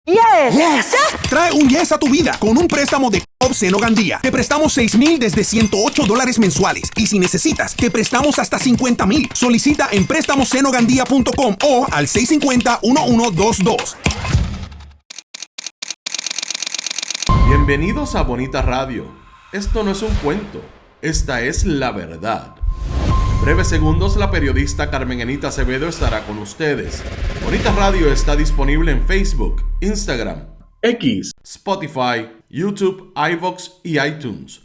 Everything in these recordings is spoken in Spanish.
Yes. Trae un yes a tu vida con un préstamo de Coop Seno Gandía. Te prestamos $6,000 desde $108 mensuales. Y si necesitas, te prestamos hasta $50,000. Solicita en préstamosenogandía.com o al 650-1122. Bienvenidos a Bonita Radio. Esto no es un cuento, esta es la verdad. En breves segundos, la periodista Carmen Enita Acevedo estará con ustedes. Bonita Radio está disponible en Facebook, Instagram, X, Spotify, YouTube, iVoox y iTunes.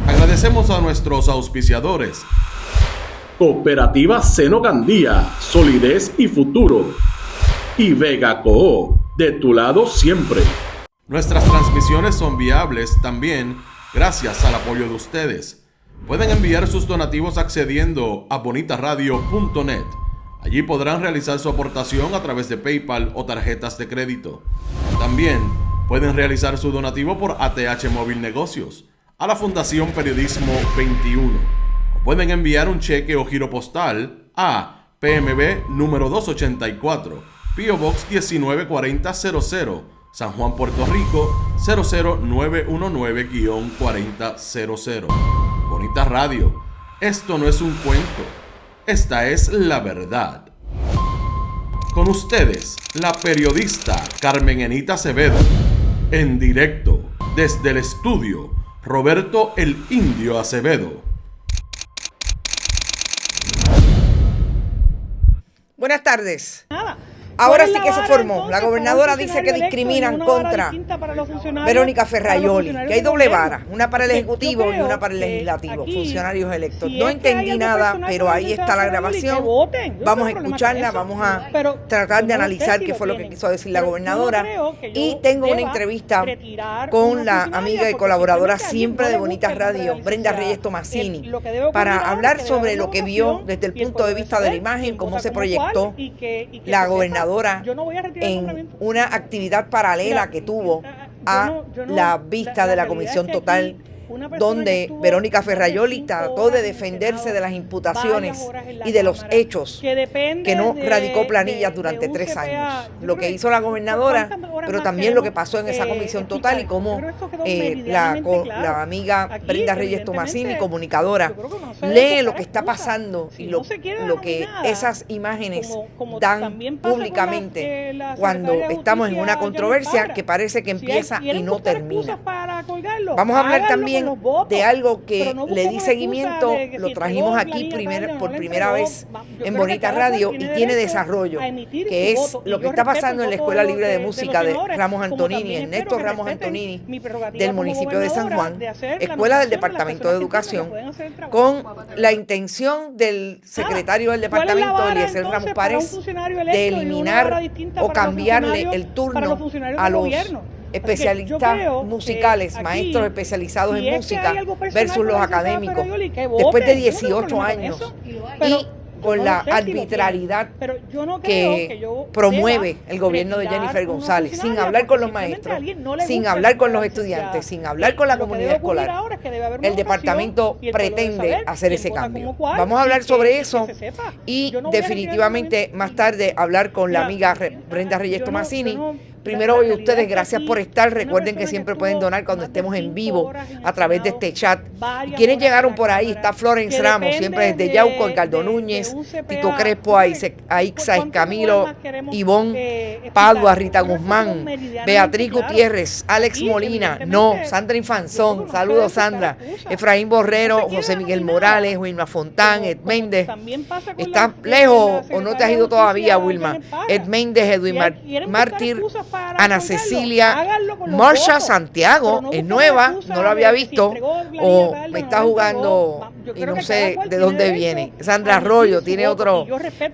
Agradecemos a nuestros auspiciadores. Cooperativa Seno Gandía, solidez y futuro. Y Vega Coop, de tu lado siempre. Nuestras transmisiones son viables también gracias al apoyo de ustedes. Pueden enviar sus donativos accediendo a bonitaradio.net. Allí podrán realizar su aportación a través de PayPal o tarjetas de crédito. También pueden realizar su donativo por ATH Móvil Negocios a la Fundación Periodismo 21. O pueden enviar un cheque o giro postal a PMB número 284, P.O. Box 194000, San Juan, Puerto Rico 00919-4000. Bonita Radio, esto no es un cuento, esta es la verdad. Con ustedes, la periodista Carmen Enita Acevedo, en directo desde el estudio Roberto el Indio Acevedo. Buenas tardes. Ahora sí que se formó. La gobernadora dice que discriminan contra Verónica Ferrajoli, que hay doble vara, una para el Ejecutivo y una para el Legislativo, funcionarios electos. No entendí nada, pero ahí está la grabación. Vamos a escucharla, vamos a tratar de analizar qué fue lo que quiso decir la gobernadora. Y tengo una entrevista con la amiga y colaboradora siempre de Bonita Radio, Brenda Reyes Tomasini, para hablar sobre lo que vio desde el punto de vista de la imagen, cómo se proyectó la gobernadora en una actividad paralela que tuvo a la vista de la Comisión Total, donde Verónica Ferrajoli trató de defenderse de las imputaciones y de los hechos que no radicó planillas durante 3 años. Lo que hizo la gobernadora, pero también lo que pasó en esa Comisión Total y cómo la amiga Brenda Reyes Tomasini, comunicadora, lee lo que está pasando y lo que esas imágenes dan públicamente cuando estamos en una controversia que parece que empieza y no termina. Vamos a hablar también de algo que le di seguimiento, lo trajimos aquí por primera vez en Bonita Radio y tiene desarrollo, que es lo que está pasando en la Escuela Libre de Música de Ramos Antonini, Ernesto Ramos Antonini, del municipio de San Juan, escuela del Departamento de Educación, con la intención del secretario del departamento, Eliezer Ramos Párez, de eliminar o cambiarle el turno a los especialistas musicales, maestros especializados en música versus los académicos, después de 18 años y con la arbitrariedad que promueve el gobierno de Jennifer González, sin hablar con los maestros, sin hablar con los estudiantes, sin hablar con la comunidad escolar. El departamento pretende hacer ese cambio. Vamos a hablar sobre eso y definitivamente más tarde hablar con la amiga Brenda Reyes Tomasini. Primero, hoy ustedes, gracias por estar. Recuerden que siempre pueden donar cuando estemos en vivo a través de este chat. Y quienes llegaron por ahí, está Florence Ramos, siempre desde Yauco, Edgardo Núñez, Tito Crespo, Aixa Escamilo, Ivonne Padua, Rita Guzmán, Beatriz Gutiérrez, Alex Molina, Sandra Infanzón, saludos Sandra, Efraín Borrero, José Miguel Morales, Wilma Fontán, Ed Méndez. ¿Estás lejos o no te has ido todavía, Wilma? Ed Méndez, Edwin Mártir, Ana Cecilia, Marsha Santiago, es nueva, no lo había visto, o me está jugando y no sé de dónde viene. Sandra Arroyo tiene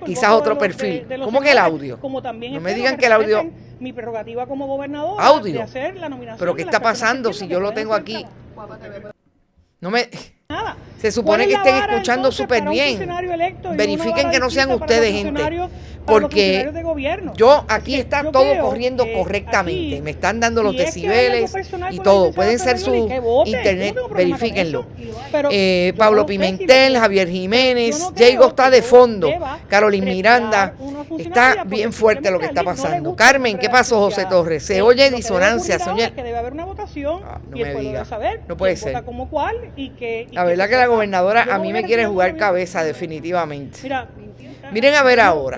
quizás otro perfil. ¿Cómo que el audio? No me digan que el audio. Mi prerrogativa como gobernadora audio. De hacer la nominación. ¿Pero qué está pasando si yo lo tengo aquí? Se supone que estén escuchando súper bien. Verifiquen que no sean ustedes, gente. porque de gobierno. yo aquí está yo todo creo corriendo que correctamente. aquí, Me están dando los si es que hay decibeles algo personal y con la todo. licenciada Pueden ser Ferrayoli, su que vote. Yo internet, no tengo problema con verifíquenlo. eso. Pero yo no Pablo sé si Pimentel, usted- Javier yo Jiménez, no Jaygo creo está que de yo fondo, deba Carolyn retirar Miranda, una funcionaria está porque bien fuerte lo que está simplemente a alguien no le pasando. gusta el Carmen, nombre ¿qué de la pasó, José licenciada. Torres? Se oye Lo que disonancia, debe ocurrir ahora señor. es que debe haber una votación No y el me pueblo diga. debe saber No puede quién ser. vota como cuál y que... La verdad que la gobernadora yo a no mí voy a me quiere retirar jugar una cabeza votación. definitivamente. Mira, Miren a ver ahora.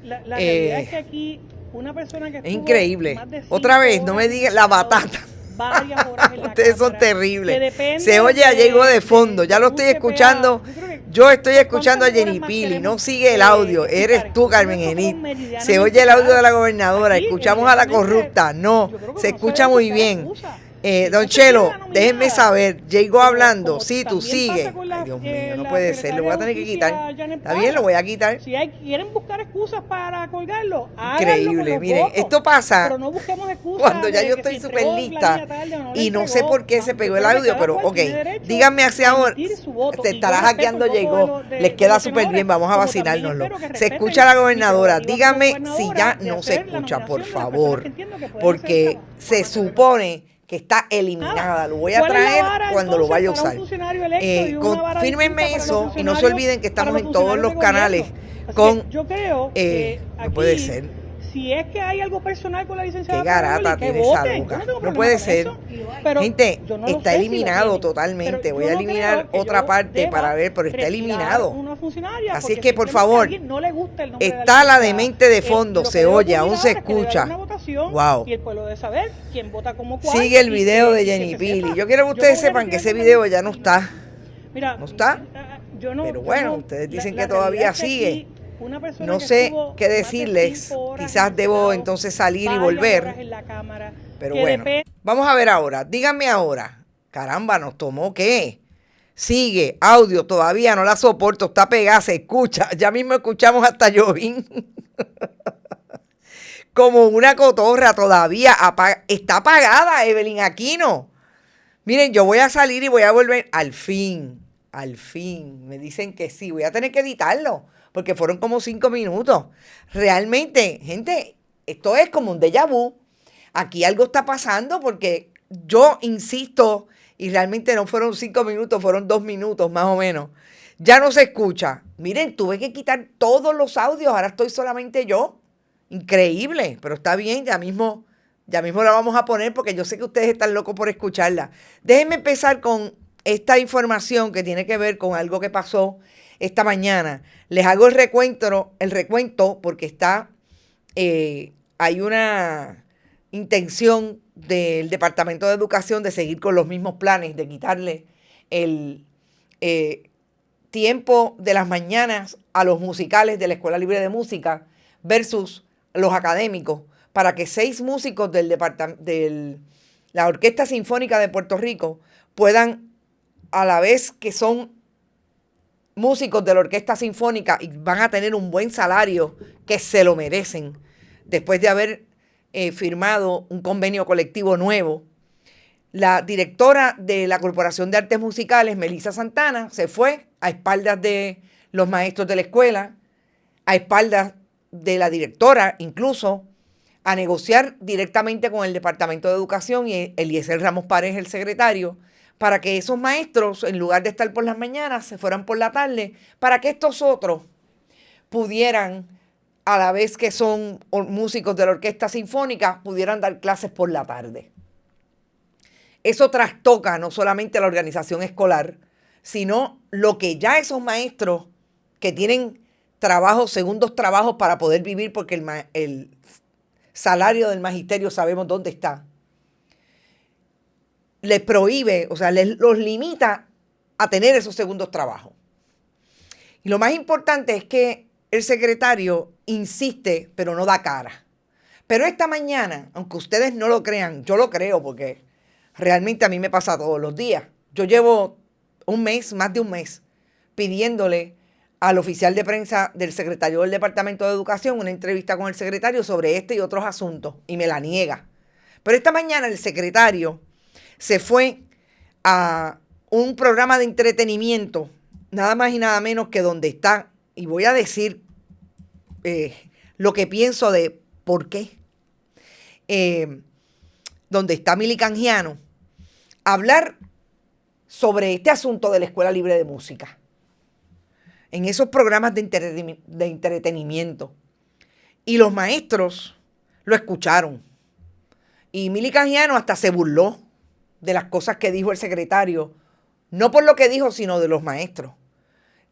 la realidad es que aquí una persona que Es estuvo increíble. más de Otra 5 vez, no me horas digan la sentado, batata. varias horas en la Ustedes son cámara, terribles. que depende Se oye a Jaygo de fondo. Ya lo un estoy CPA. escuchando. Yo creo que Yo estoy escuchando a ¿cuántas horas Jenny más Pili. queremos, No sigue el audio. escuchar Eres tú, esto? Carmen Yo creo que Enid. son meridianamente Se oye el audio de la claros. gobernadora. Aquí, Escuchamos a la evidentemente, corrupta. No, yo creo que se no escucha debe muy buscar bien. excusa. Don No se Chelo, queda nominada. déjenme saber. Jaygo Pero hablando. como Sí, tú también sigue. pasa con Ay, la- Dios mío, no la puede ser. Lo voy a tener que secretaria de quitar. Justicia, Janet Está bien, lo voy a quitar. Si quieren buscar excusas para colgarlo, háganlo Increíble. con los Miren, votos. esto pasa Pero no busquemos excusas cuando ya de yo que estoy si súper entregó la lista niña tarde o no la y no sé entregó. por qué se pegó el Yo creo que audio, cada pero cual ok, tiene derecho díganme hacia a ahora, emitir su voto. se Y yo estará respeto hackeando el voto llegó, de les queda los súper senadores, bien, vamos a como vacilárnoslo. también espero que Se respeten escucha la mi gobernadora, prerrogativa díganme como si ya gobernadora de no se hacer la escucha, por nominación de las personas favor, que entiendo que pueden hacer porque trabajo. se supone que está eliminada, lo voy a ¿Cuál es la traer vara, cuando lo entonces, vaya a para un usar. funcionario electo y una vara Confírmenme distinta para eso los y no se funcionarios- olviden que para estamos los en todos funcionarios los de canales gobierno? Así con... que yo creo que no aquí, puede ser. si es que hay algo personal con la licenciada Qué garata Ferrayoli, que tiene esa voten. loca. Yo no tengo No problema puede con ser. eso. Pero Gente, yo no lo está sé si lo eliminado tienen. totalmente. Pero Voy yo a no eliminar creo que otra yo parte deba para ver, pero está retirar eliminado. una funcionaria Así porque es que, por simplemente a favor, alguien no le gusta el nombre de está la licenciada. demente de fondo, Lo que se debe oye, ocurrir aún se ahora es que debe haber escucha. una votación Wow. y el pueblo debe saber quién vota como cuál. Sigue el y video de que Jenny se Pili. sepa. Yo quiero que ustedes no voy a sepan que retirar ese video ya no ninguna- está. Mira, ¿No está? Yo no, Pero yo bueno, no- ustedes dicen la que todavía realidad es que sigue. aquí una persona No que sé estuvo qué más de decirles. 5 horas Quizás debo sentado, entonces salir y varias volver. horas en la cámara, Pero que bueno, depende- vamos a ver ahora. Díganme ahora. Caramba, ¿nos tomó qué? Sigue, audio, todavía no la soporto, está pegada, se escucha. Ya mismo escuchamos hasta Jovín. Como una cotorra todavía. Está apagada, Evelyn Aquino. Miren, yo voy a salir y voy a volver. Al fin. Me dicen que sí. Voy a tener que editarlo. Porque fueron como 5 minutos. Realmente, gente, esto es como un déjà vu. Aquí algo está pasando porque yo insisto, y realmente no fueron 5 minutos, fueron 2 minutos más o menos. Ya no se escucha. Miren, tuve que quitar todos los audios. Ahora estoy solamente yo. Increíble, pero está bien, ya mismo la vamos a poner porque yo sé que ustedes están locos por escucharla. Déjenme empezar con esta información que tiene que ver con algo que pasó esta mañana. Les hago el recuento porque hay una intención del Departamento de Educación de seguir con los mismos planes, de quitarle el tiempo de las mañanas a los musicales de la Escuela Libre de Música versus los académicos, para que 6 músicos de la Orquesta Sinfónica de Puerto Rico puedan, a la vez que son músicos de la Orquesta Sinfónica y van a tener un buen salario, que se lo merecen, después de haber firmado un convenio colectivo nuevo. La directora de la Corporación de Artes Musicales, Melissa Santana, se fue a espaldas de los maestros de la escuela, a espaldas de la directora, incluso a negociar directamente con el Departamento de Educación y Eliezer Ramos Párez, el secretario, para que esos maestros, en lugar de estar por las mañanas, se fueran por la tarde, para que estos otros pudieran, a la vez que son músicos de la Orquesta Sinfónica, pudieran dar clases por la tarde. Eso trastoca no solamente la organización escolar, sino lo que ya esos maestros que tienen trabajos, segundos trabajos para poder vivir, porque el salario del magisterio sabemos dónde está, les prohíbe, o sea, los limita a tener esos segundos trabajos. Y lo más importante es que el secretario insiste, pero no da cara. Pero esta mañana, aunque ustedes no lo crean, yo lo creo porque realmente a mí me pasa todos los días. Yo llevo más de un mes, pidiéndole al oficial de prensa del secretario del Departamento de Educación una entrevista con el secretario sobre este y otros asuntos, y me la niega. Pero esta mañana el secretario se fue a un programa de entretenimiento, nada más y nada menos que donde está, y voy a decir lo que pienso de por qué. Donde está Mili Canjiano, hablar sobre este asunto de la Escuela Libre de Música. En esos programas de entretenimiento. Y los maestros lo escucharon. Y Mili Canjiano hasta se burló de las cosas que dijo el secretario. No por lo que dijo, sino de los maestros.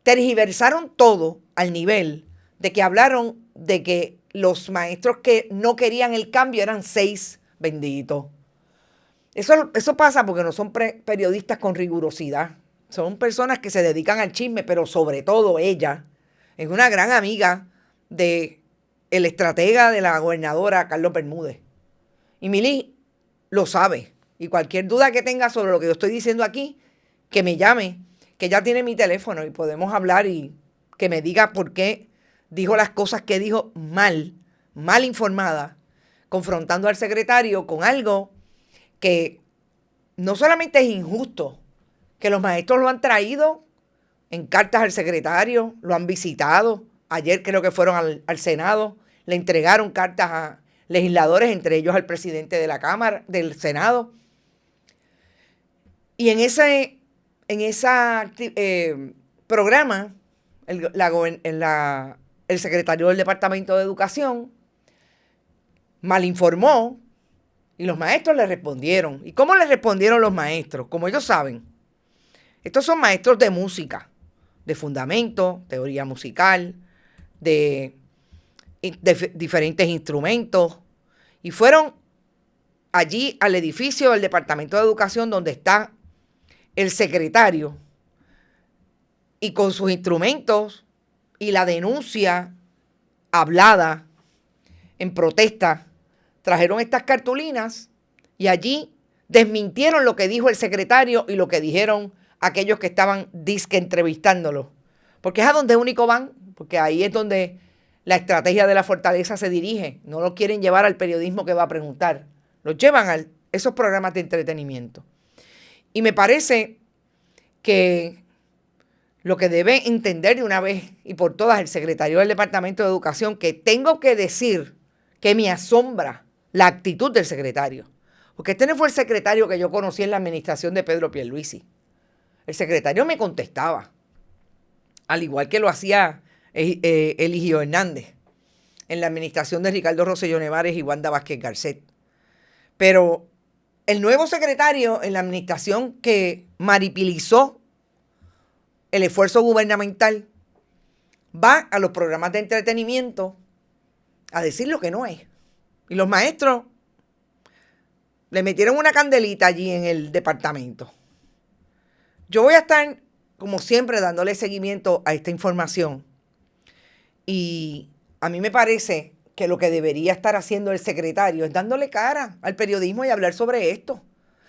Tergiversaron todo al nivel de que hablaron de que los maestros que no querían el cambio eran 6, benditos. Eso pasa porque no son periodistas con rigurosidad. Son personas que se dedican al chisme, pero sobre todo ella es una gran amiga de el estratega de la gobernadora, Carlos Bermúdez. Y Mili lo sabe. Y cualquier duda que tenga sobre lo que yo estoy diciendo aquí, que me llame, que ella tiene mi teléfono y podemos hablar y que me diga por qué dijo las cosas que dijo mal informada, confrontando al secretario con algo que no solamente es injusto, que los maestros lo han traído en cartas al secretario, lo han visitado. Ayer creo que fueron al Senado, le entregaron cartas a legisladores, entre ellos al presidente de la Cámara, del Senado. Y en ese programa, el secretario del Departamento de Educación malinformó y los maestros le respondieron. ¿Y cómo le respondieron los maestros? Como ellos saben, estos son maestros de música, de fundamento, teoría musical, de diferentes instrumentos, y fueron allí al edificio del Departamento de Educación donde está el secretario, y con sus instrumentos y la denuncia hablada en protesta, trajeron estas cartulinas y allí desmintieron lo que dijo el secretario y lo que dijeron aquellos que estaban disque entrevistándolo. Porque es a donde único van, porque ahí es donde la estrategia de la fortaleza se dirige. No lo quieren llevar al periodismo que va a preguntar. Los llevan a esos programas de entretenimiento. Y me parece que lo que debe entender de una vez y por todas el secretario del Departamento de Educación, que tengo que decir que me asombra la actitud del secretario. Porque este no fue el secretario que yo conocí en la administración de Pedro Pierluisi. El secretario me contestaba, al igual que lo hacía Eligio Hernández en la administración de Ricardo Rosselló Nevares y Wanda Vázquez Garcet. Pero el nuevo secretario en la administración que maripilizó el esfuerzo gubernamental va a los programas de entretenimiento a decir lo que no es. Y los maestros le metieron una candelita allí en el departamento. Yo voy a estar, como siempre, dándole seguimiento a esta información. Y a mí me parece que lo que debería estar haciendo el secretario es dándole cara al periodismo y hablar sobre esto.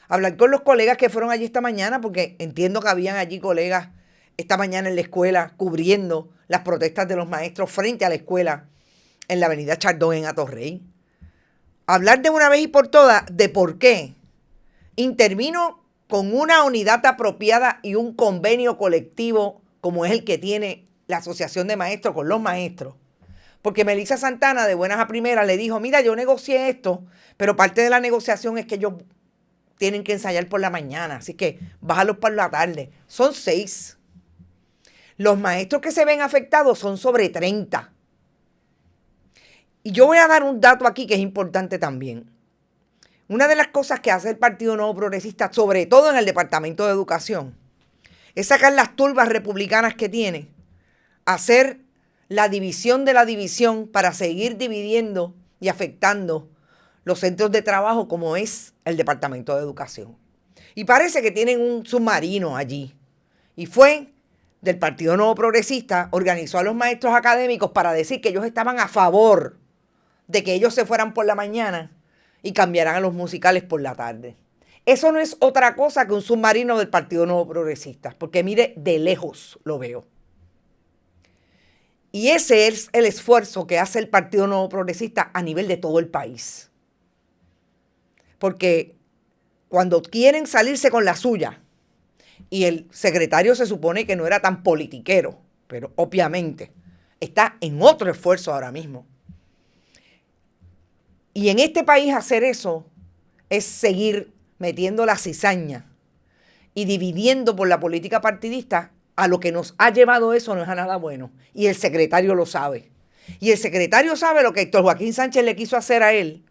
Hablar con los colegas que fueron allí esta mañana, porque entiendo que habían allí colegas esta mañana en la escuela cubriendo las protestas de los maestros frente a la escuela en la avenida Chardón en Atorrey. Hablar de una vez y por todas de por qué intervino con una unidad apropiada y un convenio colectivo como es el que tiene la Asociación de Maestros con los maestros. Porque Melissa Santana, de buenas a primeras, le dijo, mira, yo negocié esto, pero parte de la negociación es que ellos tienen que ensayar por la mañana, así que bájalos para la tarde. Son 6. Los maestros que se ven afectados son sobre 30. Y yo voy a dar un dato aquí que es importante también. Una de las cosas que hace el Partido Nuevo Progresista, sobre todo en el Departamento de Educación, es sacar las turbas republicanas que tiene, hacer la división de la división para seguir dividiendo y afectando los centros de trabajo como es el Departamento de Educación. Y parece que tienen un submarino allí. Y fue del Partido Nuevo Progresista, organizó a los maestros académicos para decir que ellos estaban a favor de que ellos se fueran por la mañana y cambiaran a los musicales por la tarde. Eso no es otra cosa que un submarino del Partido Nuevo Progresista, porque mire, de lejos lo veo. Y ese es el esfuerzo que hace el Partido Nuevo Progresista a nivel de todo el país. Porque cuando quieren salirse con la suya, y el secretario se supone que no era tan politiquero, pero obviamente está en otro esfuerzo ahora mismo, Y en este país hacer eso es seguir metiendo la cizaña y dividiendo por la política partidista. A lo que nos ha llevado eso no es a nada bueno. Y el secretario lo sabe. Y el secretario sabe lo que Héctor Joaquín Sánchez le quiso hacer a él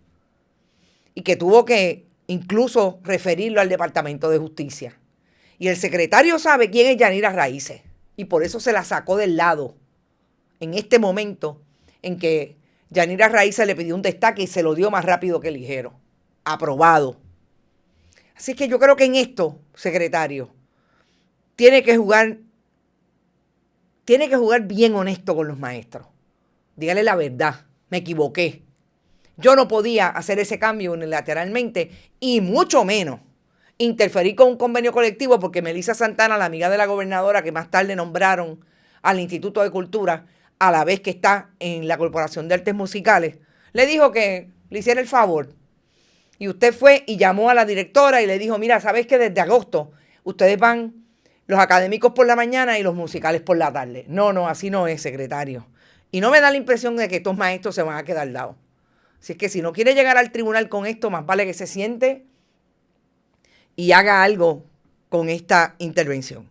y que tuvo que incluso referirlo al Departamento de Justicia. Y el secretario sabe quién es Yanira Raíces y por eso se la sacó del lado en este momento en que Yanira Raíces le pidió un destaque y se lo dio más rápido que ligero. Aprobado. Así que yo creo que en esto, secretario, tiene que jugar bien honesto con los maestros. Dígale la verdad, me equivoqué. Yo no podía hacer ese cambio unilateralmente y mucho menos interferir con un convenio colectivo porque Melissa Santana, la amiga de la gobernadora que más tarde nombraron al Instituto de Cultura, a la vez que está en la Corporación de Artes Musicales, le dijo que le hiciera el favor. Y usted fue y llamó a la directora y le dijo, mira, ¿sabes que desde agosto ustedes van los académicos por la mañana y los musicales por la tarde? No, así no es, secretario. Y no me da la impresión de que estos maestros se van a quedar dados. Así es que si no quiere llegar al tribunal con esto, más vale que se siente y haga algo con esta intervención.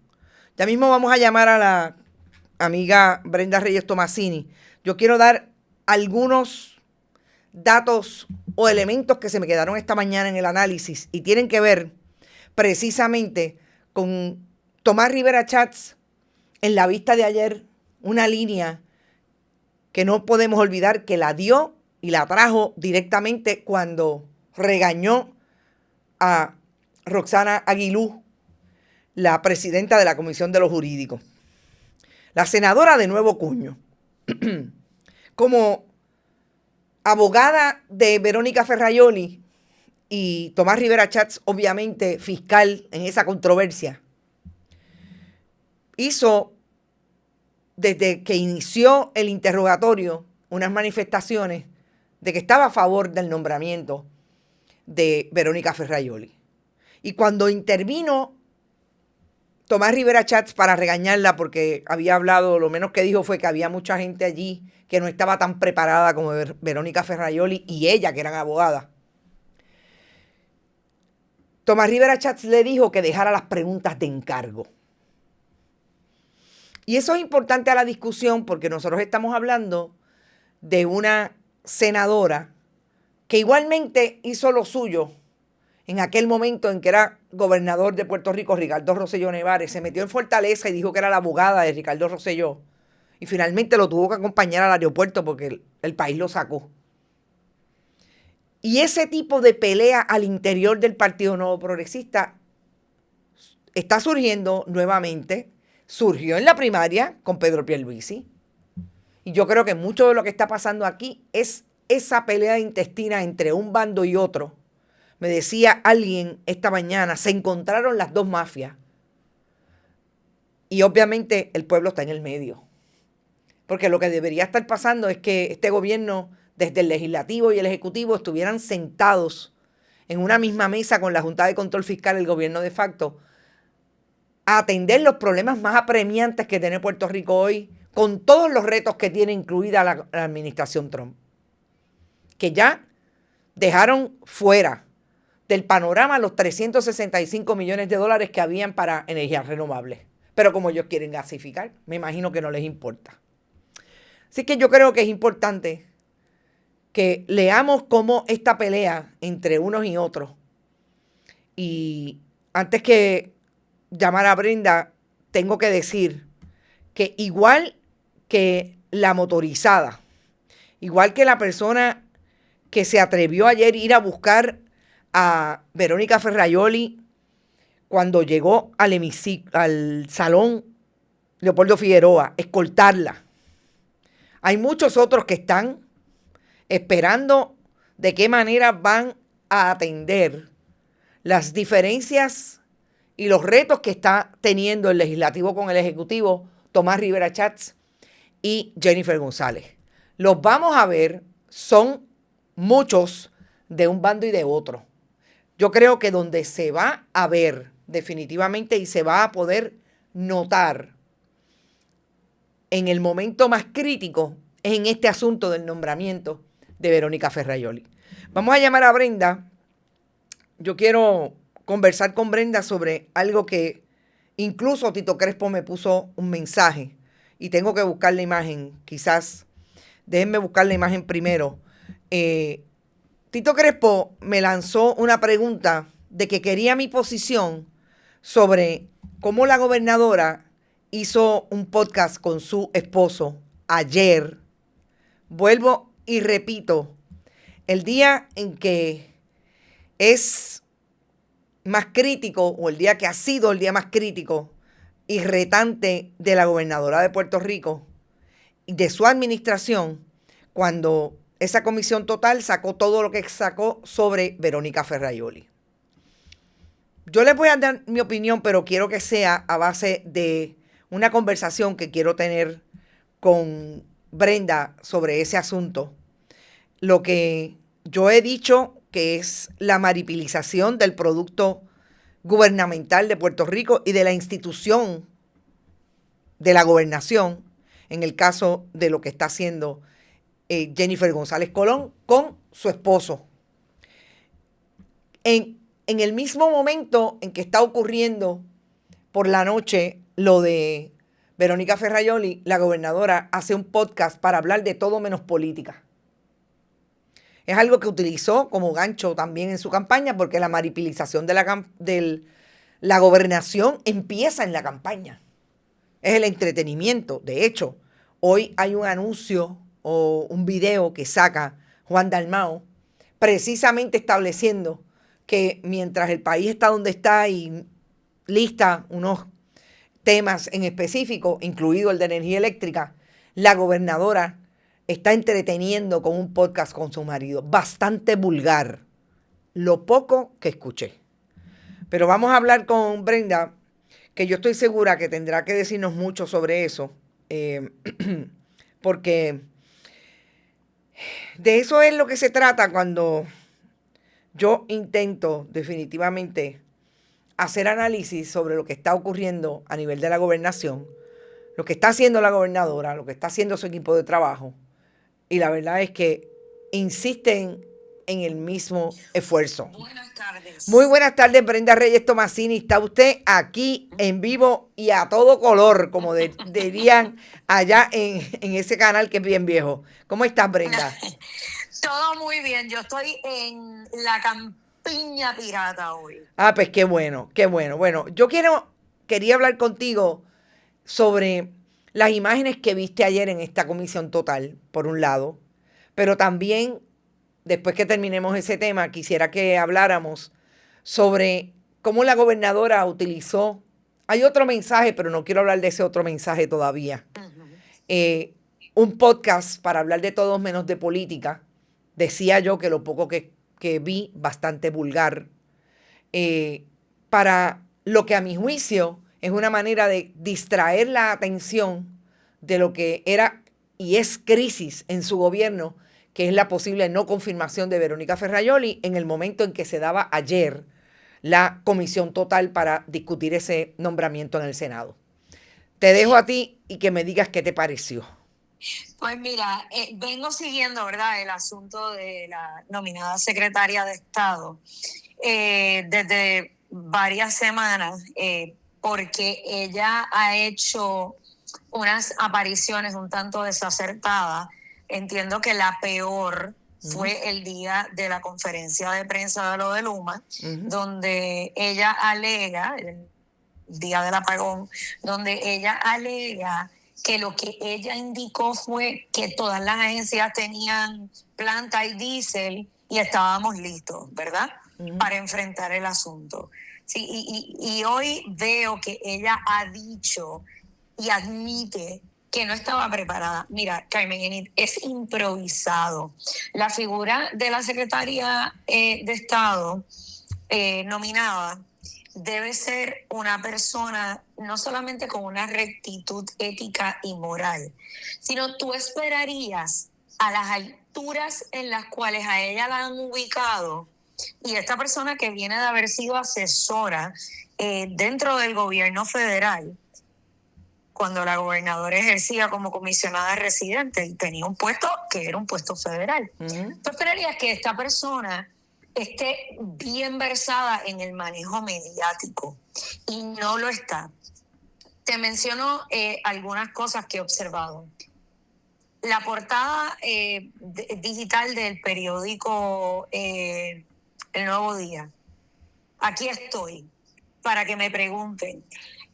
Ya mismo vamos a llamar a la amiga Brenda Reyes Tomasini. Yo quiero dar algunos datos o elementos que se me quedaron esta mañana en el análisis y tienen que ver precisamente con Tomás Rivera Chats en la vista de ayer, una línea que no podemos olvidar que la dio y la trajo directamente cuando regañó a Roxana Aguilú, la presidenta de la Comisión de los Jurídicos, la senadora de nuevo cuño. Como abogada de Verónica Ferraioli y Tomás Rivera Chats, obviamente fiscal en esa controversia, hizo desde que inició el interrogatorio unas manifestaciones de que estaba a favor del nombramiento de Verónica Ferraioli. Y cuando intervino Tomás Rivera Chats para regañarla porque había hablado, lo menos que dijo fue que había mucha gente allí que no estaba tan preparada como Verónica Ferraioli y ella, que eran abogadas. Tomás Rivera Chats le dijo que dejara las preguntas de encargo. Y eso es importante a la discusión porque nosotros estamos hablando de una senadora que igualmente hizo lo suyo en aquel momento en que era gobernador de Puerto Rico, Ricardo Rosselló Nevares. Se metió en Fortaleza y dijo que era la abogada de Ricardo Rosselló. Y finalmente lo tuvo que acompañar al aeropuerto porque el país lo sacó. Y ese tipo de pelea al interior del Partido Nuevo Progresista está surgiendo nuevamente. Surgió en la primaria con Pedro Pierluisi. Y yo creo que mucho de lo que está pasando aquí es esa pelea intestina entre un bando y otro. Me decía alguien esta mañana, se encontraron las dos mafias. Y obviamente el pueblo está en el medio. Porque lo que debería estar pasando es que este gobierno, desde el legislativo y el ejecutivo, estuvieran sentados en una misma mesa con la Junta de Control Fiscal, el gobierno de facto, a atender los problemas más apremiantes que tiene Puerto Rico hoy, con todos los retos que tiene incluida la administración Trump. Que ya dejaron fuera del panorama los 365 millones de dólares que habían para energías renovables. Pero como ellos quieren gasificar, me imagino que no les importa. Así que yo creo que es importante que leamos cómo esta pelea entre unos y otros. Y antes que llamar a Brenda, tengo que decir que igual que la motorizada, igual que la persona que se atrevió ayer a ir a buscar a Verónica Ferraioli cuando llegó al salón Leopoldo Figueroa, escoltarla. Hay muchos otros que están esperando de qué manera van a atender las diferencias y los retos que está teniendo el legislativo con el ejecutivo, Tomás Rivera Chats y Jennifer González. Los vamos a ver, son muchos de un bando y de otro. Yo creo que donde se va a ver definitivamente y se va a poder notar en el momento más crítico es en este asunto del nombramiento de Verónica Ferraioli. Vamos a llamar a Brenda. Yo quiero conversar con Brenda sobre algo que incluso Tito Crespo me puso un mensaje y tengo que buscar la imagen. Quizás, déjenme buscar la imagen primero. Tito Crespo me lanzó una pregunta de que quería mi posición sobre cómo la gobernadora hizo un podcast con su esposo ayer. Vuelvo y repito, el día en que es más crítico, o el día que ha sido el día más crítico y retante de la gobernadora de Puerto Rico y de su administración, cuando esa comisión total sacó todo lo que sacó sobre Verónica Ferraioli. Yo les voy a dar mi opinión, pero quiero que sea a base de una conversación que quiero tener con Brenda sobre ese asunto. Lo que yo he dicho que es la maripilización del producto gubernamental de Puerto Rico y de la institución de la gobernación, en el caso de lo que está haciendo Jennifer González Colón con su esposo. En el mismo momento en que está ocurriendo por la noche lo de Verónica Ferraioli, la gobernadora hace un podcast para hablar de todo menos política. Es algo que utilizó como gancho también en su campaña, porque la maripilización de la gobernación empieza en la campaña. Es el entretenimiento. De hecho, hoy hay un anuncio o un video que saca Juan Dalmau precisamente estableciendo que mientras el país está donde está y lista unos temas en específico, incluido el de energía eléctrica, la gobernadora está entreteniendo con un podcast con su marido. Bastante vulgar, lo poco que escuché. Pero vamos a hablar con Brenda, que yo estoy segura que tendrá que decirnos mucho sobre eso, porque de eso es lo que se trata cuando yo intento definitivamente hacer análisis sobre lo que está ocurriendo a nivel de la gobernación, lo que está haciendo la gobernadora, lo que está haciendo su equipo de trabajo. Y la verdad es que insisten en el mismo esfuerzo. Buenas tardes. Muy buenas tardes, Brenda Reyes Tomasini. Está usted aquí en vivo y a todo color, como dirían allá en ese canal que es bien viejo. ¿Cómo estás, Brenda? Todo muy bien. Yo estoy en la campiña pirata hoy. Ah, pues qué bueno, qué bueno. Bueno, yo quería hablar contigo sobre las imágenes que viste ayer en esta comisión total, por un lado, pero también, después que terminemos ese tema, quisiera que habláramos sobre cómo la gobernadora utilizó, hay otro mensaje, pero no quiero hablar de ese otro mensaje todavía, un podcast para hablar de todo menos de política. Decía yo que lo poco que vi, bastante vulgar, para lo que a mi juicio es una manera de distraer la atención de lo que era y es crisis en su gobierno, que es la posible no confirmación de Verónica Ferraioli en el momento en que se daba ayer la comisión total para discutir ese nombramiento en el Senado. Te dejo a ti y que me digas qué te pareció. Pues mira, vengo siguiendo, ¿verdad?, el asunto de la nominada secretaria de Estado desde varias semanas, porque ella ha hecho unas apariciones un tanto desacertadas. Entiendo que la peor fue el día de la conferencia de prensa de lo de Luma, donde ella alega, el día del apagón, donde ella alega que lo que ella indicó fue que todas las agencias tenían planta y diésel y estábamos listos, ¿verdad?, para enfrentar el asunto. Sí, y hoy veo que ella ha dicho y admite que no estaba preparada. Mira, Carmen Enid, es improvisado. La figura de la secretaria de Estado nominada debe ser una persona no solamente con una rectitud ética y moral, sino tú esperarías a las alturas en las cuales a ella la han ubicado, y esta persona que viene de haber sido asesora dentro del gobierno federal, cuando la gobernadora ejercía como comisionada residente y tenía un puesto que era un puesto federal. Tú esperarías que esta persona esté bien versada en el manejo mediático y no lo está. Te menciono algunas cosas que he observado. La portada digital del periódico El Nuevo Día. Aquí estoy, para que me pregunten.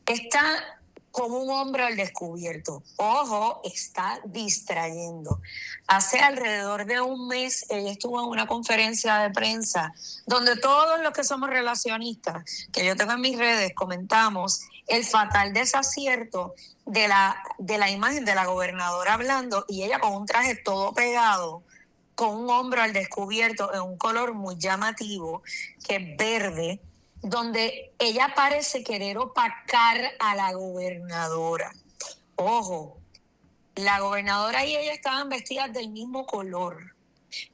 Está con un hombro al descubierto. Ojo, está distrayendo. Hace alrededor de un mes ella estuvo en una conferencia de prensa donde todos los que somos relacionistas, que yo tengo en mis redes, comentamos el fatal desacierto de la imagen de la gobernadora hablando y ella con un traje todo pegado, con un hombro al descubierto en un color muy llamativo, que es verde, donde ella parece querer opacar a la gobernadora. Ojo, la gobernadora y ella estaban vestidas del mismo color,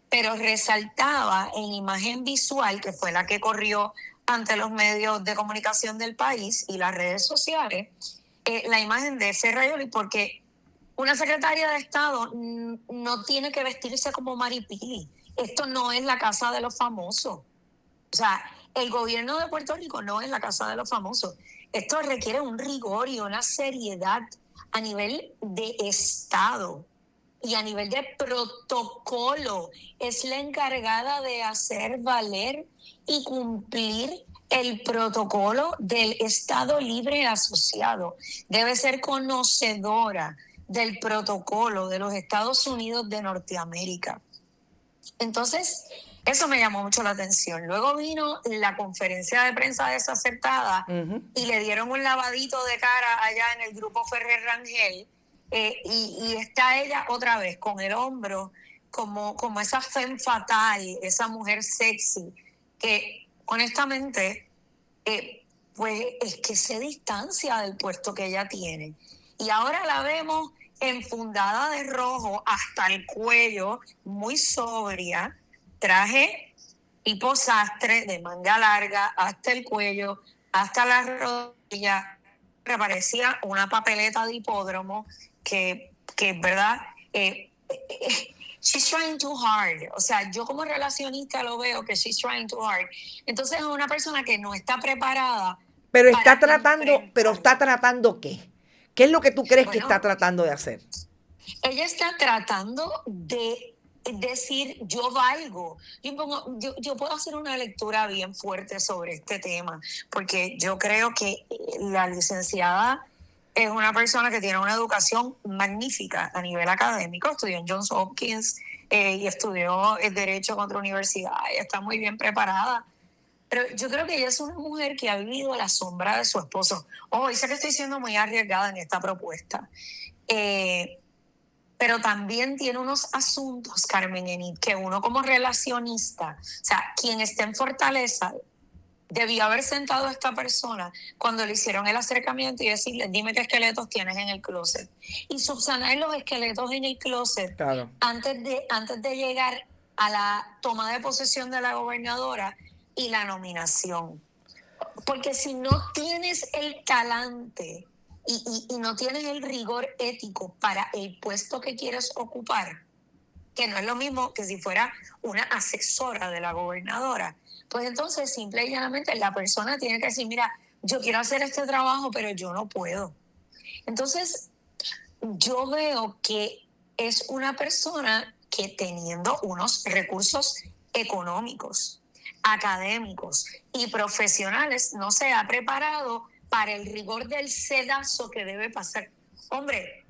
pero resaltaba en imagen visual, que fue la que corrió ante los medios de comunicación del país y las redes sociales, la imagen de Ferrayoli, porque una secretaria de Estado no tiene que vestirse como Maripili. Esto no es la casa de los famosos. O sea, el gobierno de Puerto Rico no es la casa de los famosos. Esto requiere un rigor y una seriedad a nivel de Estado y a nivel de protocolo. Es la encargada de hacer valer y cumplir el protocolo del Estado Libre Asociado. Debe ser conocedora del protocolo de los Estados Unidos de Norteamérica. Entonces, eso me llamó mucho la atención. Luego vino la conferencia de prensa desacertada y le dieron un lavadito de cara allá en el grupo Ferrer Rangel y está ella otra vez con el hombro como esa femme fatal, esa mujer sexy que honestamente pues es que se distancia del puesto que ella tiene. Y ahora la vemos enfundada de rojo hasta el cuello, muy sobria, traje tipo sastre de manga larga hasta el cuello, hasta las rodillas, que parecía una papeleta de hipódromo que ¿verdad? She's trying too hard. O sea, yo como relacionista lo veo que she's trying too hard. Entonces es una persona que no está preparada. Pero está tratando ¿qué? ¿Qué es lo que tú crees que está tratando de hacer? Ella está tratando de decir yo valgo. Yo puedo hacer una lectura bien fuerte sobre este tema, porque yo creo que la licenciada es una persona que tiene una educación magnífica a nivel académico, estudió en Johns Hopkins y estudió el Derecho en otra universidad, ella está muy bien preparada. Pero yo creo que ella es una mujer que ha vivido a la sombra de su esposo. Sé que estoy siendo muy arriesgada en esta propuesta. Pero también tiene unos asuntos, Carmen Enid, que uno como relacionista, o sea, quien esté en Fortaleza, debió haber sentado a esta persona cuando le hicieron el acercamiento y decirle, dime qué esqueletos tienes en el closet. Y subsanar los esqueletos en el closet antes de llegar a la toma de posesión de la gobernadora y la nominación. Porque si no tienes el talante y no tienes el rigor ético para el puesto que quieres ocupar, que no es lo mismo que si fuera una asesora de la gobernadora, pues entonces simple y llanamente la persona tiene que decir, mira, yo quiero hacer este trabajo, pero yo no puedo. Entonces, yo veo que es una persona que teniendo unos recursos económicos, académicos y profesionales, no se ha preparado para el rigor del sedazo que debe pasar. Hombre,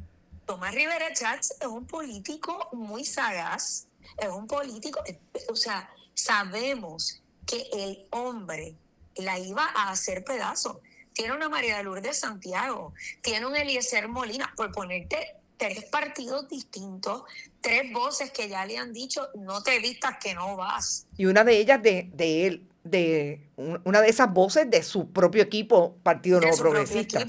Tomás Rivera Chats es un político muy sagaz, es un político, o sea, sabemos que el hombre la iba a hacer pedazos. Tiene una María de Lourdes Santiago, tiene un Eliezer Molina, por ponerte 3 partidos distintos, 3 voces que ya le han dicho, no te vistas que no vas. Y una de ellas una de esas voces de su propio equipo, Partido Nuevo Progresista.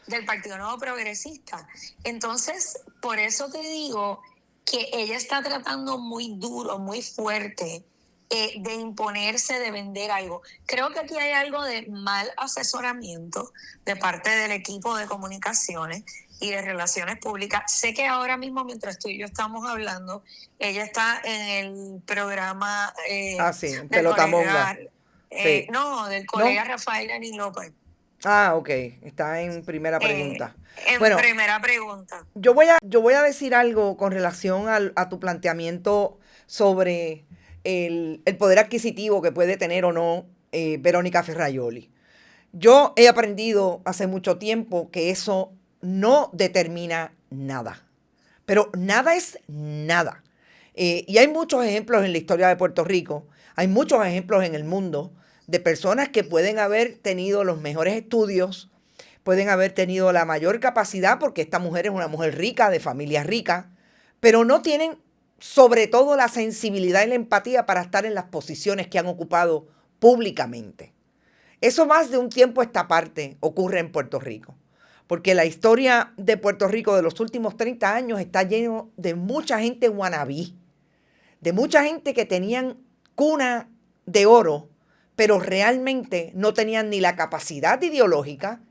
Del Partido Nuevo Progresista. Entonces, por eso te digo que ella está tratando muy duro, muy fuerte, de imponerse, de vender algo. Creo que aquí hay algo de mal asesoramiento de parte del equipo de comunicaciones y de Relaciones Públicas. Sé que ahora mismo, mientras tú y yo estamos hablando, ella está en el programa sí, del Pelotamonga. colega, Sí. del colega ¿No? Rafael Lenín López. Ok, está en primera pregunta. En primera pregunta. Yo voy a decir algo con relación a tu planteamiento sobre el poder adquisitivo que puede tener o no Verónica Ferraioli. Yo he aprendido hace mucho tiempo que eso no determina nada. Pero nada es nada. Y hay muchos ejemplos en la historia de Puerto Rico, hay muchos ejemplos en el mundo de personas que pueden haber tenido los mejores estudios, pueden haber tenido la mayor capacidad, porque esta mujer es una mujer rica, de familia rica, pero no tienen sobre todo la sensibilidad y la empatía para estar en las posiciones que han ocupado públicamente. Eso más de un tiempo a esta parte ocurre en Puerto Rico, porque la historia de Puerto Rico de los últimos 30 años está lleno de mucha gente wannabe, de mucha gente que tenían cuna de oro, pero realmente no tenían ni la capacidad ideológica,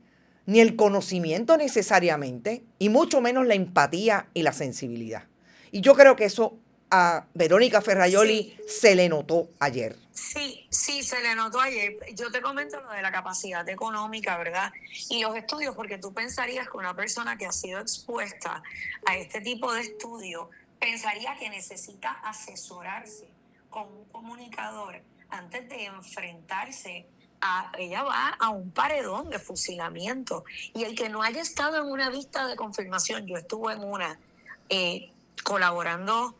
ni el conocimiento necesariamente, y mucho menos la empatía y la sensibilidad. Y yo creo que eso a Verónica Ferraioli se le notó ayer. Sí, se le notó ayer. Yo te comento lo de la capacidad económica, ¿verdad? Y los estudios, porque tú pensarías que una persona que ha sido expuesta a este tipo de estudio pensaría que necesita asesorarse con un comunicador antes de enfrentarse ella va a un paredón de fusilamiento. Y el que no haya estado en una vista de confirmación, yo estuve en una colaborando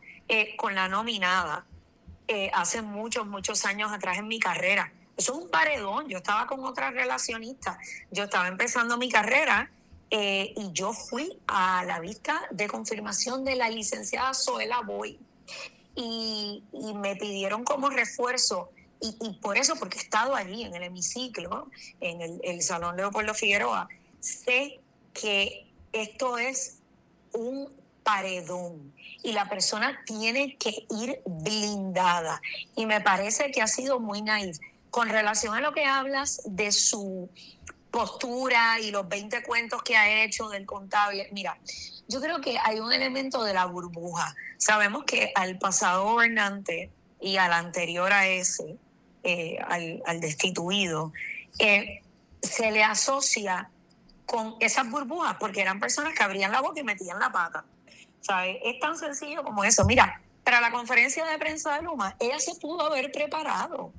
con la nominada hace muchos años atrás en mi carrera. Eso es un paredón. Yo estaba con otra relacionista, yo estaba empezando mi carrera y yo fui a la vista de confirmación de la licenciada Zoela Boy y me pidieron como refuerzo. Y por eso, porque he estado allí en el hemiciclo, en el Salón Leopoldo Figueroa, sé que esto es un paredón y la persona tiene que ir blindada. Y me parece que ha sido muy naif. Con relación a lo que hablas de su postura y los 20 cuentos que ha hecho del contable, mira, yo creo que hay un elemento de la burbuja. Sabemos que al pasado gobernante y al anterior a ese, al destituido, se le asocia con esas burbujas porque eran personas que abrían la boca y metían la pata, ¿sabes? Es tan sencillo como eso. Mira, para la conferencia de prensa de Luma, ella se pudo haber preparado,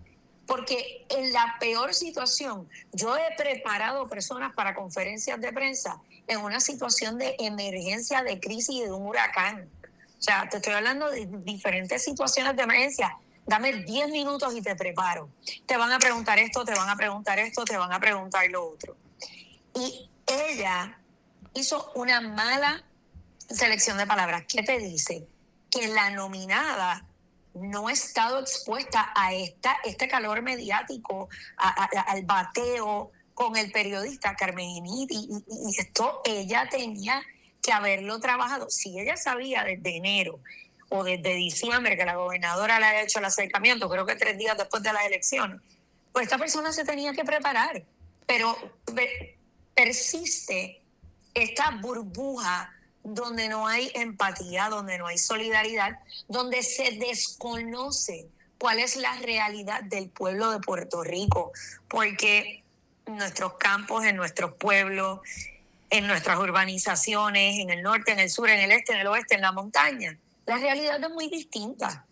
porque en la peor situación, yo he preparado personas para conferencias de prensa en una situación de emergencia, de crisis y de un huracán. O sea, te estoy hablando de diferentes situaciones de emergencia. Dame 10 minutos y te preparo. Te van a preguntar esto, te van a preguntar esto, te van a preguntar lo otro. Y ella hizo una mala selección de palabras. ¿Qué te dice? Que la nominada no ha estado expuesta a este calor mediático, al bateo con el periodista Carmen Init, y esto ella tenía que haberlo trabajado. Si ella sabía desde enero o desde diciembre que la gobernadora le había hecho el acercamiento, creo que 3 días después de las elecciones, pues esta persona se tenía que preparar. Pero persiste esta burbuja donde no hay empatía, donde no hay solidaridad, donde se desconoce cuál es la realidad del pueblo de Puerto Rico, porque en nuestros campos, en nuestros pueblos, en nuestras urbanizaciones, en el norte, en el sur, en el este, en el oeste, en la montaña, la realidad es muy distinta.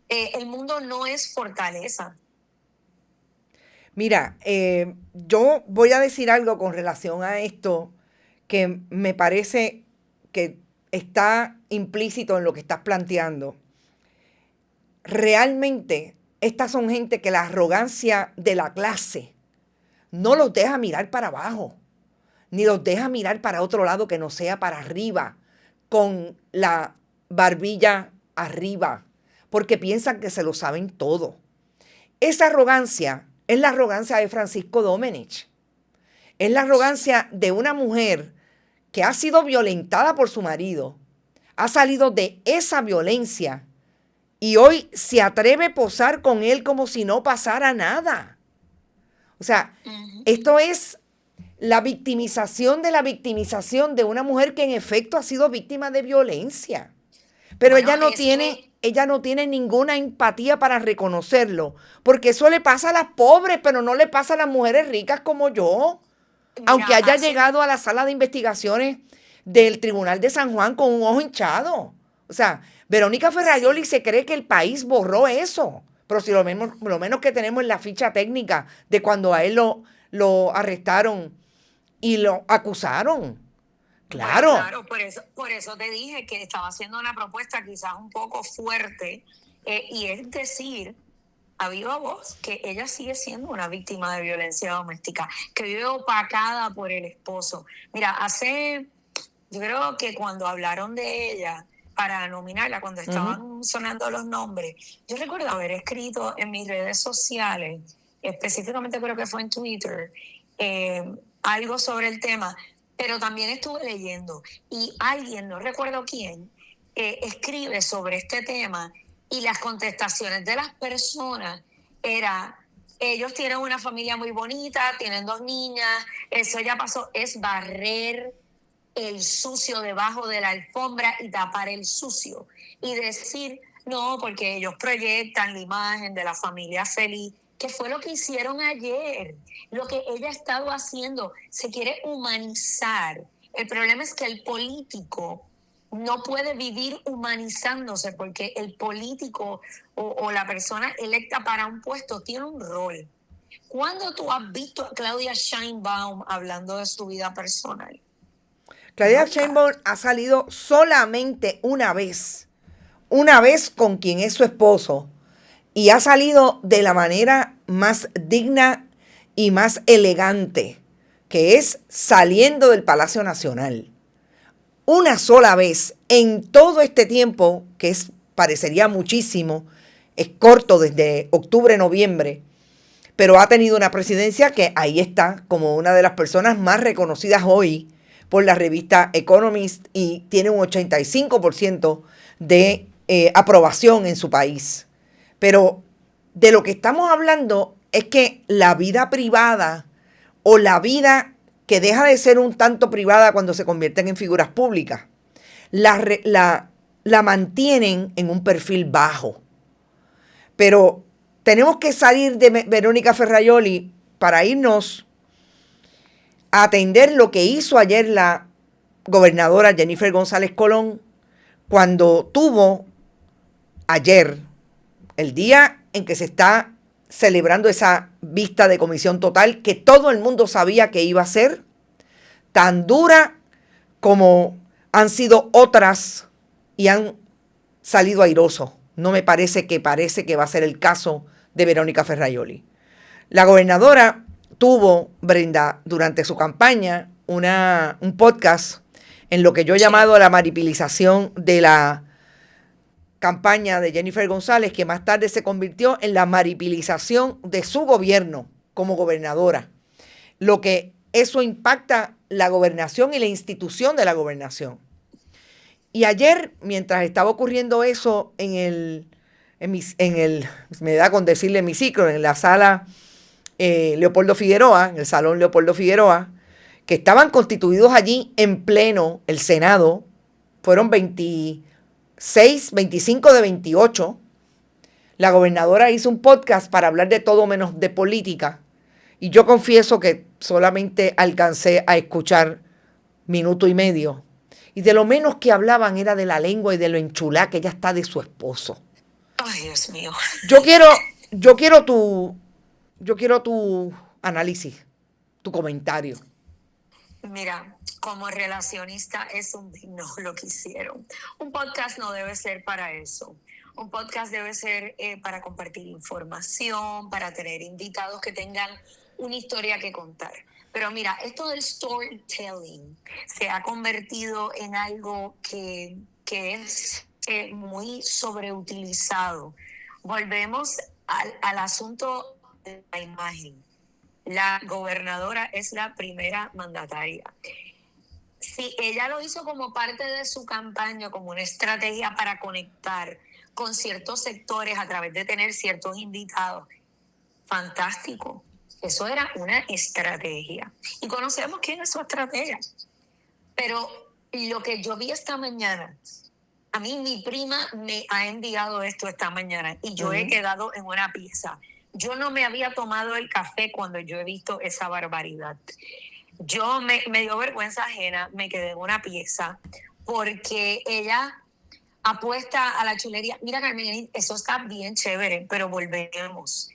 El mundo no es fortaleza. Mira, yo voy a decir algo con relación a esto que me parece que está implícito en lo que estás planteando. Realmente, estas son gente que la arrogancia de la clase no los deja mirar para abajo, ni los deja mirar para otro lado que no sea para arriba, con la barbilla arriba, porque piensan que se lo saben todo. Esa arrogancia es la arrogancia de Francisco Domenech. Es la arrogancia de una mujer que ha sido violentada por su marido, ha salido de esa violencia y hoy se atreve a posar con él como si no pasara nada. O sea, esto es la victimización de una mujer que en efecto ha sido víctima de violencia. Pero Bueno, ella no tiene ninguna empatía para reconocerlo, porque eso le pasa a las pobres, pero no le pasa a las mujeres ricas como yo. mira, Aunque haya hace- llegado a la sala de investigaciones del Tribunal de San Juan con un ojo hinchado. O sea, Verónica Ferraioli se cree que el país borró eso. Pero si lo menos que tenemos es la ficha técnica de cuando a él lo arrestaron y lo acusaron. Claro. Bueno, claro, por eso te dije que estaba haciendo una propuesta quizás un poco fuerte, y es decir, a viva voz, que ella sigue siendo una víctima de violencia doméstica, que vive opacada por el esposo. Mira, yo creo que cuando hablaron de ella para nominarla, cuando estaban sonando los nombres, yo recuerdo haber escrito en mis redes sociales, específicamente creo que fue en Twitter, algo sobre el tema, pero también estuve leyendo y alguien, no recuerdo quién, escribe sobre este tema y las contestaciones de las personas ellos tienen una familia muy bonita, tienen 2 niñas, eso ya pasó, es barrer el sucio debajo de la alfombra y tapar el sucio y decir, no, porque ellos proyectan la imagen de la familia feliz, que fue lo que hicieron ayer, lo que ella ha estado haciendo, se quiere humanizar. El problema es que el político no puede vivir humanizándose porque el político o la persona electa para un puesto tiene un rol. ¿Cuándo tú has visto a Claudia Sheinbaum hablando de su vida personal? Claudia Sheinbaum ha salido solamente una vez con quien es su esposo, y ha salido de la manera más digna y más elegante, que es saliendo del Palacio Nacional. Una sola vez en todo este tiempo, que parecería muchísimo, es corto desde octubre, noviembre, pero ha tenido una presidencia que ahí está como una de las personas más reconocidas hoy por la revista Economist y tiene un 85% de aprobación en su país. Pero de lo que estamos hablando es que la vida privada o la vida que deja de ser un tanto privada cuando se convierten en figuras públicas, la mantienen en un perfil bajo. Pero tenemos que salir de Verónica Ferraioli para irnos a atender lo que hizo ayer la gobernadora Jennifer González Colón cuando tuvo ayer, el día en que se está celebrando esa vista de comisión total que todo el mundo sabía que iba a ser, tan dura como han sido otras y han salido airosos. No me parece que va a ser el caso de Verónica Ferraioli. La gobernadora tuvo, Brenda, durante su campaña un podcast en lo que yo he llamado la maripilización de la campaña de Jennifer González, que más tarde se convirtió en la maripilización de su gobierno como gobernadora. Lo que eso impacta la gobernación y la institución de la gobernación. Y ayer, mientras estaba ocurriendo eso me da con decirle hemiciclo, en la sala Leopoldo Figueroa, en el salón Leopoldo Figueroa, que estaban constituidos allí en pleno el Senado, fueron 25 de 28. La gobernadora hizo un podcast para hablar de todo menos de política. Y yo confieso que solamente alcancé a escuchar minuto y medio. Y de lo menos que hablaban era de la lengua y de lo enchulá que ella está de su esposo. Ay, Dios mío. Yo quiero tu análisis, tu comentario. Mira, como relacionista es un digno lo que hicieron. Un podcast no debe ser para eso. Un podcast debe ser para compartir información, para tener invitados que tengan una historia que contar. Pero mira, esto del storytelling se ha convertido en algo que es muy sobreutilizado. Volvemos al asunto de la imagen. La gobernadora es la primera mandataria. Si ella lo hizo como parte de su campaña, como una estrategia para conectar con ciertos sectores a través de tener ciertos invitados, fantástico. Eso era una estrategia. Y conocemos quién es su estratega. Pero lo que yo vi esta mañana, a mí mi prima me ha enviado esto esta mañana y yo he quedado en una pieza. Yo no me había tomado el café cuando yo he visto esa barbaridad. Yo me dio vergüenza ajena, me quedé en una pieza porque ella apuesta a la chulería. Mira, Carmen, eso está bien chévere, pero volvemos.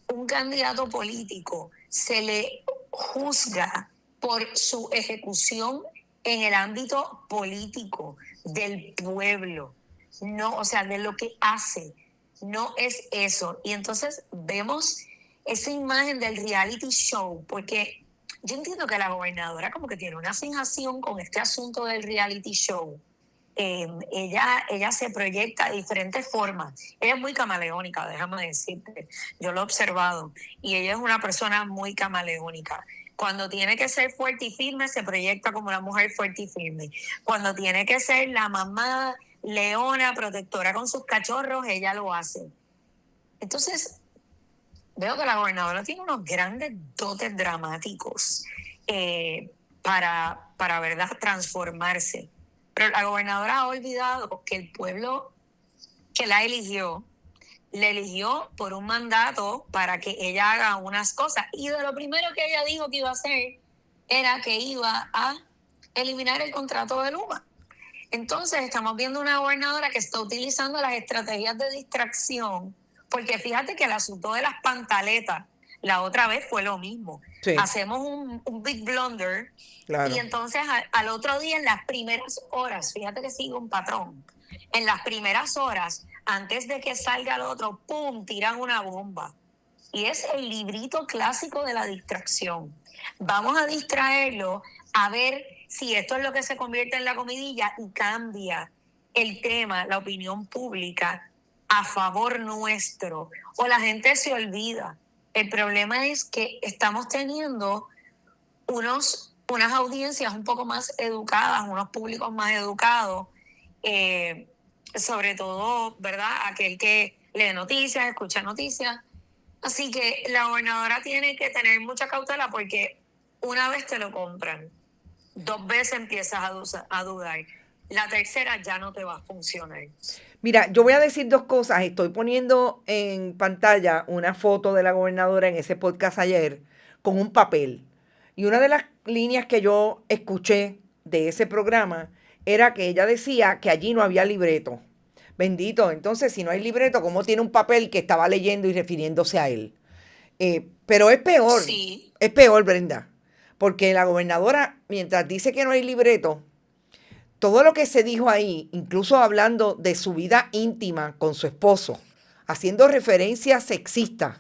Un candidato político se le juzga por su ejecución en el ámbito político del pueblo, no, o sea, de lo que hace, no es eso. Y entonces vemos esa imagen del reality show, porque yo entiendo que la gobernadora como que tiene una fijación con este asunto del reality show. Ella se proyecta de diferentes formas. Ella es muy camaleónica, déjame decirte. Yo lo he observado. Y ella es una persona muy camaleónica. Cuando tiene que ser fuerte y firme, se proyecta como una mujer fuerte y firme. Cuando tiene que ser la mamá leona, protectora con sus cachorros, ella lo hace. Entonces, veo que la gobernadora tiene unos grandes dotes dramáticos para ¿verdad?, transformarse. Pero la gobernadora ha olvidado que el pueblo que la eligió, le eligió por un mandato para que ella haga unas cosas. Y de lo primero que ella dijo que iba a hacer era que iba a eliminar el contrato de Luma. Entonces estamos viendo una gobernadora que está utilizando las estrategias de distracción, porque fíjate que el asunto de las pantaletas, la otra vez fue lo mismo. Sí. Hacemos un big blunder, claro. Y entonces al otro día, en las primeras horas, fíjate que sigue un patrón, en las primeras horas, antes de que salga el otro, ¡pum!, tiran una bomba. Y es el librito clásico de la distracción. Vamos a distraerlo a ver si esto es lo que se convierte en la comidilla y cambia el tema, la opinión pública a favor nuestro, o la gente se olvida. El problema es que estamos teniendo unas audiencias un poco más educadas, unos públicos más educados, sobre todo, ¿verdad?, aquel que lee noticias, escucha noticias. Así que la gobernadora tiene que tener mucha cautela, porque una vez te lo compran, 2 veces empiezas a dudar, la tercera ya no te va a funcionar. Mira, yo voy a decir 2 cosas. Estoy poniendo en pantalla una foto de la gobernadora en ese podcast ayer con un papel. Y una de las líneas que yo escuché de ese programa era que ella decía que allí no había libreto. Bendito, entonces si no hay libreto, ¿cómo tiene un papel que estaba leyendo y refiriéndose a él? Pero es peor, sí. Es peor, Brenda, porque la gobernadora, mientras dice que no hay libreto, todo lo que se dijo ahí, incluso hablando de su vida íntima con su esposo, haciendo referencias sexistas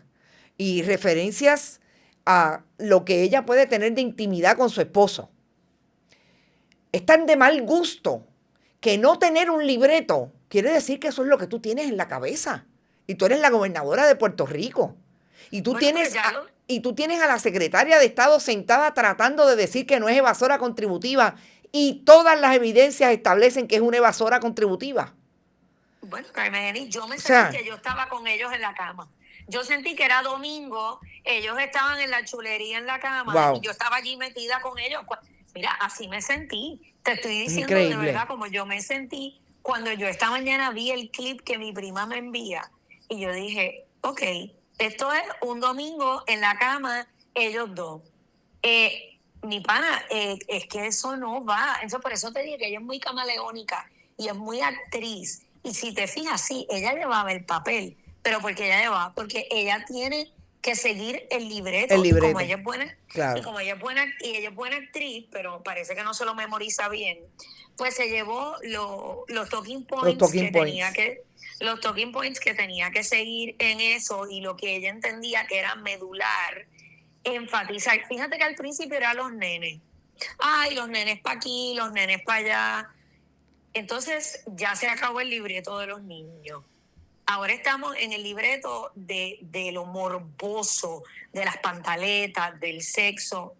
y referencias a lo que ella puede tener de intimidad con su esposo, es tan de mal gusto que no tener un libreto quiere decir que eso es lo que tú tienes en la cabeza. Y tú eres la gobernadora de Puerto Rico. Y tú, tienes a la secretaria de Estado sentada tratando de decir que no es evasora contributiva. Y todas las evidencias establecen que es una evasora contributiva. Bueno, Carmen, yo me sentí que yo estaba con ellos en la cama. Yo sentí que era domingo, ellos estaban en la chulería en la cama, wow, y yo estaba allí metida con ellos. Mira, así me sentí. Te estoy diciendo increíble, de verdad, como yo me sentí cuando yo esta mañana vi el clip que mi prima me envía. Y yo dije, ok, esto es un domingo en la cama, ellos dos. Mi pana, es que eso no va. Eso, por eso te dije que ella es muy camaleónica y es muy actriz. Y si te fijas, sí, ella llevaba el papel, pero porque ella tiene que seguir el libreto. Y como ella es buena, claro, y ella es buena actriz, pero parece que no se lo memoriza bien, pues se llevó los talking points los talking points que tenía que seguir en eso, y lo que ella entendía que era medular, enfatizar. Fíjate que al principio eran los nenes. Ay, los nenes para aquí, los nenes para allá. Entonces ya se acabó el libreto de los niños. Ahora estamos en el libreto de lo morboso, de las pantaletas, del sexo.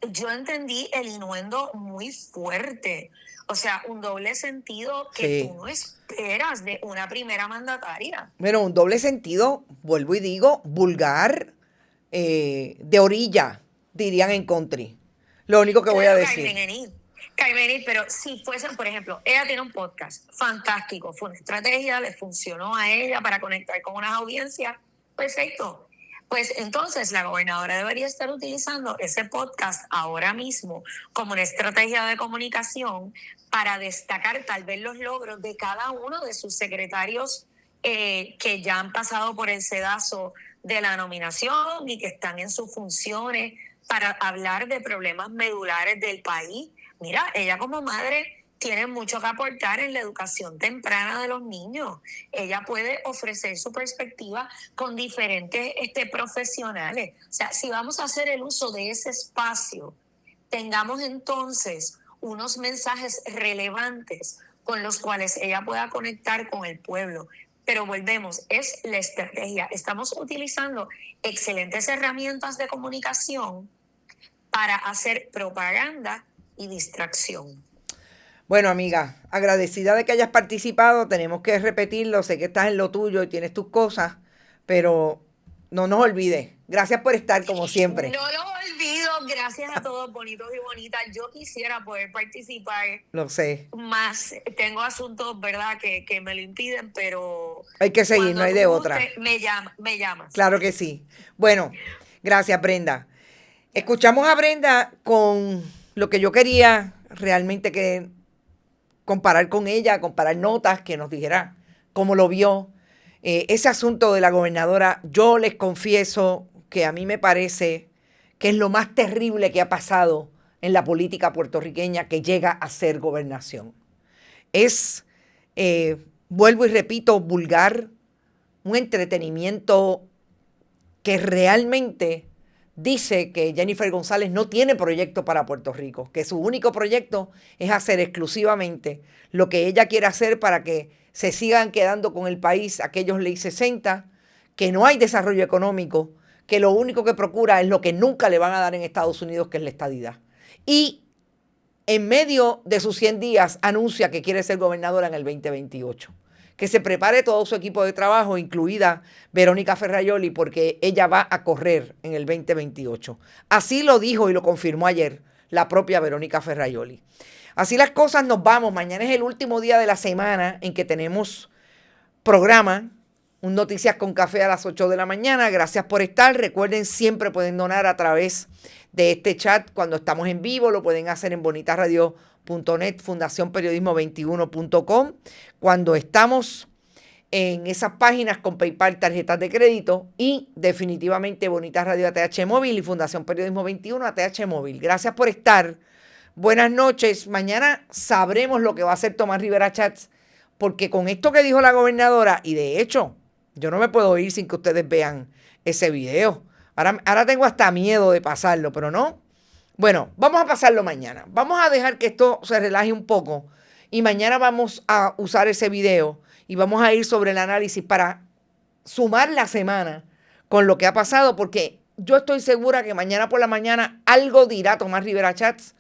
Yo entendí el innuendo muy fuerte. O sea, un doble sentido que sí, tú no esperas de una primera mandataria. Bueno, un doble sentido, vuelvo y digo, vulgar, de orilla, dirían en country. Lo único que voy a decir. Carmen, pero si fuesen, por ejemplo, ella tiene un podcast fantástico, fue una estrategia, le funcionó a ella para conectar con unas audiencias, perfecto. Pues entonces la gobernadora debería estar utilizando ese podcast ahora mismo como una estrategia de comunicación para destacar tal vez los logros de cada uno de sus secretarios que ya han pasado por el sedazo de la nominación y que están en sus funciones para hablar de problemas medulares del país. Mira, ella como madre tiene mucho que aportar en la educación temprana de los niños. Ella puede ofrecer su perspectiva con diferentes profesionales. O sea, si vamos a hacer el uso de ese espacio, tengamos entonces unos mensajes relevantes con los cuales ella pueda conectar con el pueblo. Pero volvemos, es la estrategia. Estamos utilizando excelentes herramientas de comunicación para hacer propaganda y distracción. Bueno, amiga, agradecida de que hayas participado. Tenemos que repetirlo. Sé que estás en lo tuyo y tienes tus cosas, pero no nos olvides. Gracias por estar, como siempre. No los olvido. Gracias a todos, bonitos y bonitas. Yo quisiera poder participar. Lo sé. Más. Tengo asuntos, ¿verdad?, que me lo impiden, pero... Hay que seguir, no hay de otra. Me llamas. Claro que sí. Bueno, gracias, Brenda. Escuchamos a Brenda con lo que yo quería realmente que comparar con ella, comparar notas, que nos dijera cómo lo vio. Ese asunto de la gobernadora, yo les confieso que a mí me parece que es lo más terrible que ha pasado en la política puertorriqueña que llega a ser gobernación. Es, vuelvo y repito, vulgar, un entretenimiento que realmente dice que Jennifer González no tiene proyecto para Puerto Rico, que su único proyecto es hacer exclusivamente lo que ella quiere hacer para que se sigan quedando con el país aquellos ley 60, que no hay desarrollo económico, que lo único que procura es lo que nunca le van a dar en Estados Unidos, que es la estadidad. Y en medio de sus 100 días anuncia que quiere ser gobernadora en el 2028. Que se prepare todo su equipo de trabajo, incluida Verónica Ferraioli, porque ella va a correr en el 2028. Así lo dijo y lo confirmó ayer la propia Verónica Ferraioli. Así las cosas, nos vamos. Mañana es el último día de la semana en que tenemos programa, un Noticias con Café a las 8 de la mañana. Gracias por estar. Recuerden, siempre pueden donar a través de este chat cuando estamos en vivo. Lo pueden hacer en bonitasradio.net, fundacionperiodismo21.com. Cuando estamos en esas páginas con PayPal, tarjetas de crédito y definitivamente Bonitas Radio ATH Móvil y Fundación Periodismo 21 ATH Móvil. Gracias por estar. Buenas noches. Mañana sabremos lo que va a hacer Tomás Rivera Chats, porque con esto que dijo la gobernadora, y de hecho, yo no me puedo ir sin que ustedes vean ese video. Ahora tengo hasta miedo de pasarlo, pero no. Bueno, vamos a pasarlo mañana. Vamos a dejar que esto se relaje un poco y mañana vamos a usar ese video y vamos a ir sobre el análisis para sumar la semana con lo que ha pasado, porque yo estoy segura que mañana por la mañana algo dirá Tomás Rivera Chats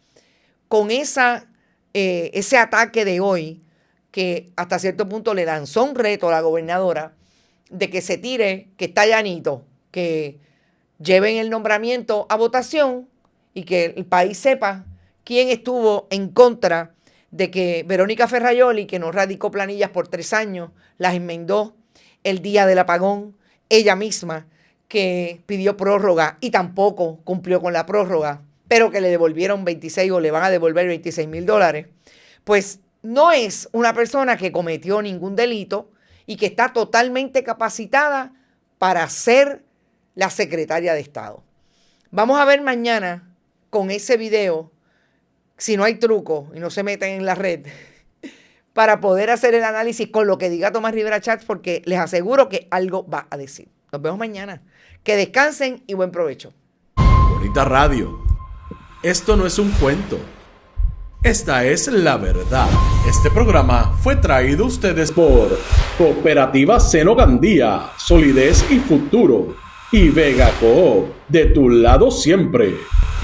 con ese ataque de hoy, que hasta cierto punto le lanzó un reto a la gobernadora de que se tire, que está llanito, que lleven el nombramiento a votación y que el país sepa quién estuvo en contra de que Verónica Ferraioli, que no radicó planillas por 3 años, las enmendó el día del apagón, ella misma, que pidió prórroga y tampoco cumplió con la prórroga, pero que le devolvieron 26 o le van a devolver $26,000, pues no es una persona que cometió ningún delito y que está totalmente capacitada para ser la secretaria de Estado. Vamos a ver mañana con ese video, si no hay truco y no se meten en la red, para poder hacer el análisis con lo que diga Tomás Rivera Chats, porque les aseguro que algo va a decir. Nos vemos mañana. Que descansen y buen provecho. Bonita Radio. Esto no es un cuento. Esta es la verdad. Este programa fue traído a ustedes por Cooperativa Seno Gandía, Solidez y Futuro, y Vega Coop, de tu lado siempre.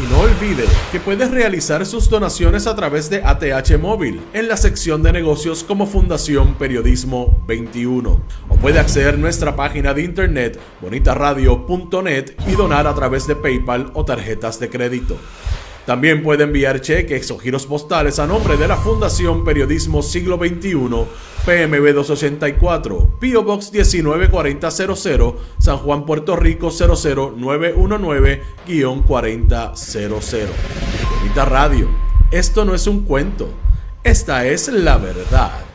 Y no olvide que puede realizar sus donaciones a través de ATH Móvil en la sección de negocios como Fundación Periodismo 21. O puede acceder a nuestra página de internet bonitaradio.net y donar a través de PayPal o tarjetas de crédito. También puede enviar cheques o giros postales a nombre de la Fundación Periodismo Siglo XXI, PMB 284, P.O. Box 194000, San Juan, Puerto Rico 00919-4000. Bonita Radio, esto no es un cuento, esta es la verdad.